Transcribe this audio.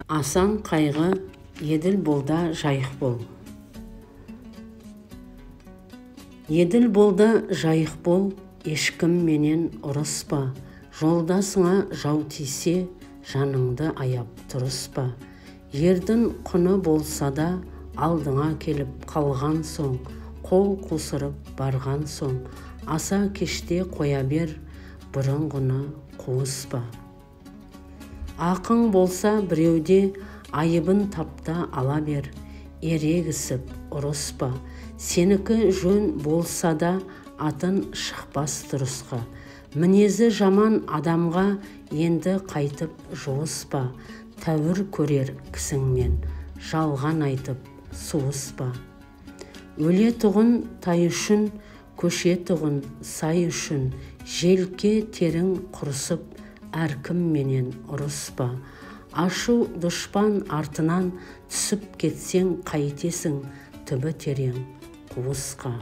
Асан қайғы, еділ болда жайық бол. Еділ болда жайық бол, ешкім менен ұрыспа. Жолдасыңа жау тисе, жаныңды аяп тұрыспа. Ердің құны болса да, алдыңа келіп қалған соң, қол қусырып барған соң, аса кеште қоя бер, бұрынғыны қуыспа. Ақың болса біреуде, айыбын тапта ала бер, ерегісіп ұрыспа. Сенікі жөн болса да, атын шықпас тұрысқа. Мінезі жаман адамға енді қайтып жуыспа. Тәуір көрер кісіңмен, жалған айтып суыспа. Өле тұғын тай үшін, көше тұғын сай үшін, желке терің құрысып, әркімменен ұрыспа. Ашу дұшпан артынан түсіп кетсең қайтесің, түбі терең қуысқа.